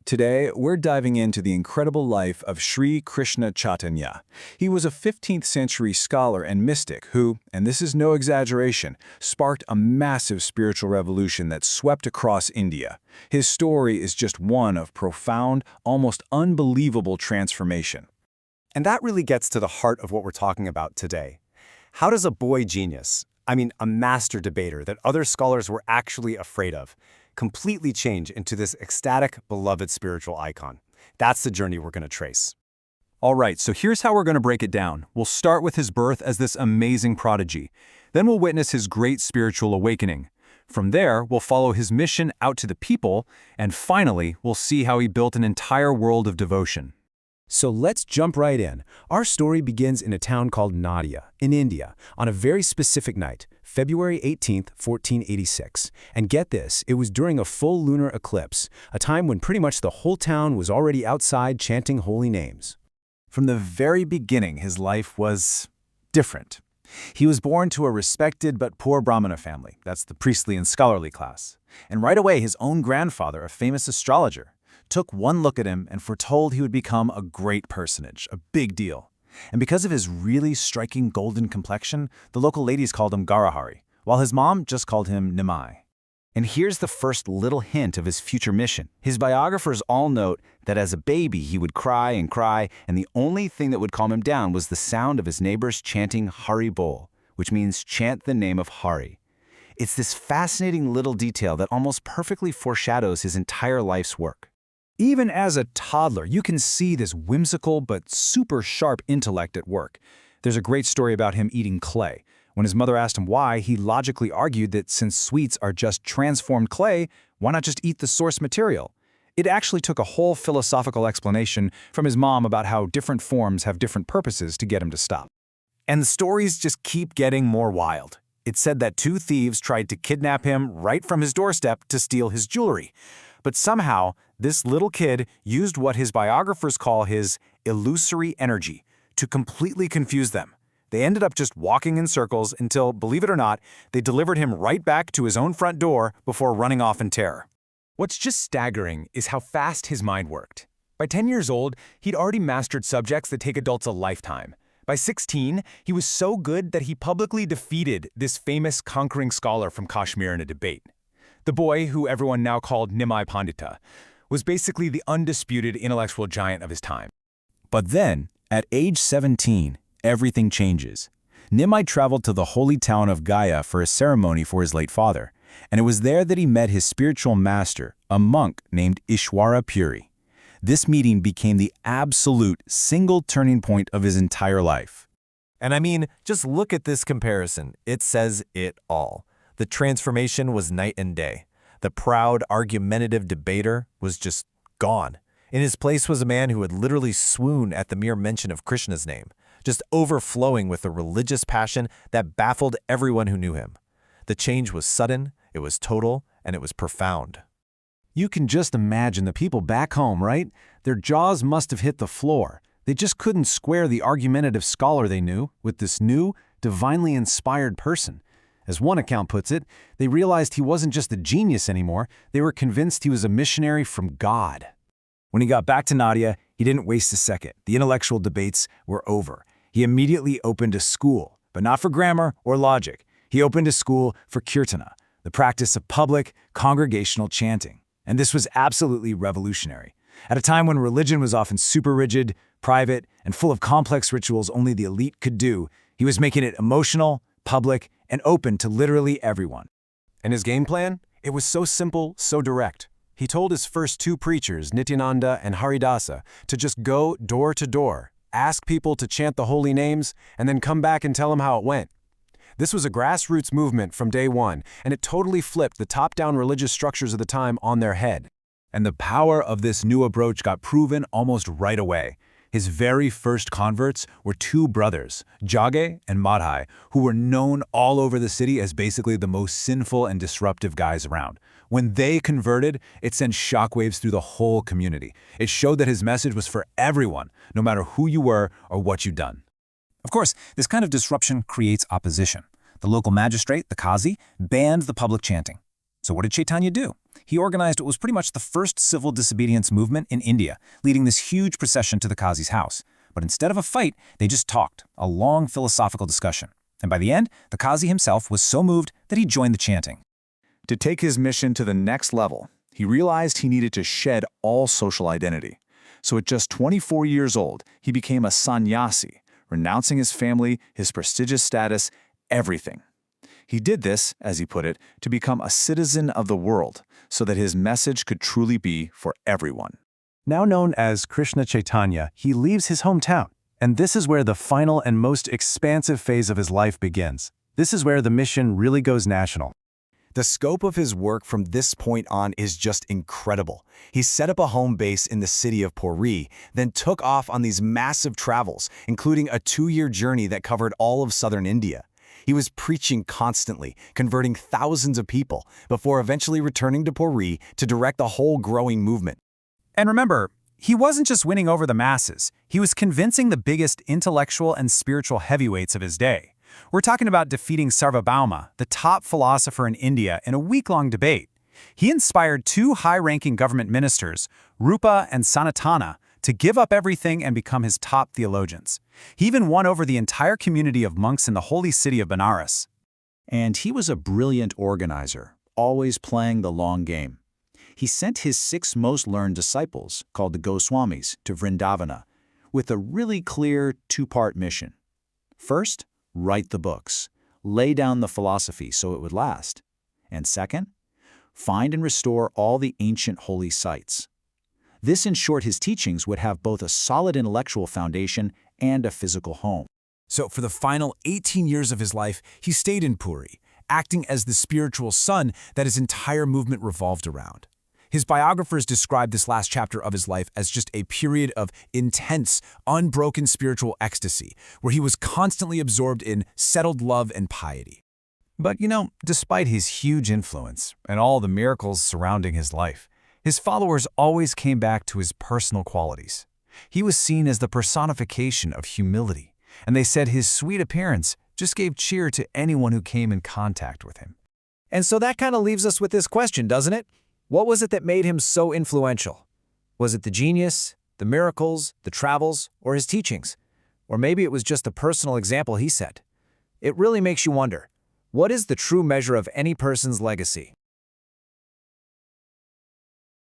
Today, we're diving into the incredible life of Sri Krishna Chaitanya. He was a 15th century scholar and mystic who, and this is no exaggeration, sparked a massive spiritual revolution that swept across India. His story is just one of profound, almost unbelievable transformation. And that really gets to the heart of what we're talking about today. How does a boy genius, a master debater that other scholars were actually afraid of, completely change into this ecstatic, beloved spiritual icon? That's the journey we're going to trace. All right, so here's how we're going to break it down. We'll start with his birth as this amazing prodigy. Then we'll witness his great spiritual awakening. From there, we'll follow his mission out to the people, and finally, we'll see how he built an entire world of devotion. So let's jump right in. Our story begins in a town called Nadia, in India, on a very specific night, February 18th, 1486. And get this, it was during a full lunar eclipse, a time when pretty much the whole town was already outside chanting holy names. From the very beginning, his life was different. He was born to a respected but poor Brahmana family, that's the priestly and scholarly class. And right away, his own grandfather, a famous astrologer, took one look at him and foretold he would become a great personage, a big deal. And because of his really striking golden complexion, the local ladies called him Gaurahari, while his mom just called him Nimai. And here's the first little hint of his future mission. His biographers all note that as a baby he would cry, and the only thing that would calm him down was the sound of his neighbors chanting Hari Bol, which means chant the name of Hari. It's this fascinating little detail that almost perfectly foreshadows his entire life's work. Even as a toddler, you can see this whimsical but super sharp intellect at work. There's a great story about him eating clay. When his mother asked him why, he logically argued that since sweets are just transformed clay, why not just eat the source material? It actually took a whole philosophical explanation from his mom about how different forms have different purposes to get him to stop. And the stories just keep getting more wild. It said that two thieves tried to kidnap him right from his doorstep to steal his jewelry. But somehow, this little kid used what his biographers call his illusory energy to completely confuse them. They ended up just walking in circles until, believe it or not, they delivered him right back to his own front door before running off in terror. What's just staggering is how fast his mind worked. By 10 years old, he'd already mastered subjects that take adults a lifetime. By 16, he was so good that he publicly defeated this famous conquering scholar from Kashmir in a debate. The boy, who everyone now called Nimai Pandita, was basically the undisputed intellectual giant of his time. But then, at age 17, everything changes. Nimai traveled to the holy town of Gaya for a ceremony for his late father, and it was there that he met his spiritual master, a monk named Ishwara Puri. This meeting became the absolute single turning point of his entire life. And just look at this comparison. It says it all. The transformation was night and day. The proud, argumentative debater was just gone. In his place was a man who would literally swoon at the mere mention of Krishna's name, just overflowing with a religious passion that baffled everyone who knew him. The change was sudden, it was total, and it was profound. You can just imagine the people back home, right? Their jaws must have hit the floor. They just couldn't square the argumentative scholar they knew with this new, divinely inspired person. As one account puts it, they realized he wasn't just a genius anymore, they were convinced he was a missionary from God. When he got back to Nadia, he didn't waste a second. The intellectual debates were over. He immediately opened a school, but not for grammar or logic. He opened a school for Kirtana, the practice of public, congregational chanting. And this was absolutely revolutionary. At a time when religion was often super rigid, private, and full of complex rituals only the elite could do, he was making it emotional, public, and open to literally everyone. And his game plan? It was so simple, so direct. He told his first two preachers, Nityananda and Haridasa, to just go door to door, ask people to chant the holy names, and then come back and tell them how it went. This was a grassroots movement from day one, and it totally flipped the top-down religious structures of the time on their head. And the power of this new approach got proven almost right away. His very first converts were two brothers, Jage and Madhai, who were known all over the city as basically the most sinful and disruptive guys around. When they converted, it sent shockwaves through the whole community. It showed that his message was for everyone, no matter who you were or what you'd done. Of course, this kind of disruption creates opposition. The local magistrate, the Qazi, banned the public chanting. So what did Chaitanya do? He organized what was pretty much the first civil disobedience movement in India, leading this huge procession to the Qazi's house. But instead of a fight, they just talked, a long philosophical discussion. And by the end, the Qazi himself was so moved that he joined the chanting. To take his mission to the next level, he realized he needed to shed all social identity. So at just 24 years old, he became a sannyasi, renouncing his family, his prestigious status, everything. He did this, as he put it, to become a citizen of the world, so that his message could truly be for everyone. Now known as Krishna Chaitanya, he leaves his hometown. And this is where the final and most expansive phase of his life begins. This is where the mission really goes national. The scope of his work from this point on is just incredible. He set up a home base in the city of Puri, then took off on these massive travels, including a 2-year journey that covered all of southern India. He was preaching constantly, converting thousands of people, before eventually returning to Puri to direct the whole growing movement. And remember, he wasn't just winning over the masses. He was convincing the biggest intellectual and spiritual heavyweights of his day. We're talking about defeating Sarvabhauma, the top philosopher in India, in a week-long debate. He inspired 2 high-ranking government ministers, Rupa and Sanatana, to give up everything and become his top theologians. He even won over the entire community of monks in the holy city of Benares. And he was a brilliant organizer, always playing the long game. He sent his 6 most learned disciples, called the Goswamis, to Vrindavana, with a really clear 2-part mission. First, write the books, lay down the philosophy so it would last. And second, find and restore all the ancient holy sites. This ensured his teachings would have both a solid intellectual foundation and a physical home. So for the final 18 years of his life, he stayed in Puri, acting as the spiritual sun that his entire movement revolved around. His biographers describe this last chapter of his life as just a period of intense, unbroken spiritual ecstasy, where he was constantly absorbed in settled love and piety. But despite his huge influence and all the miracles surrounding his life, his followers always came back to his personal qualities. He was seen as the personification of humility, and they said his sweet appearance just gave cheer to anyone who came in contact with him. And so that kind of leaves us with this question, doesn't it? What was it that made him so influential? Was it the genius, the miracles, the travels, or his teachings? Or maybe it was just the personal example he set. It really makes you wonder, what is the true measure of any person's legacy?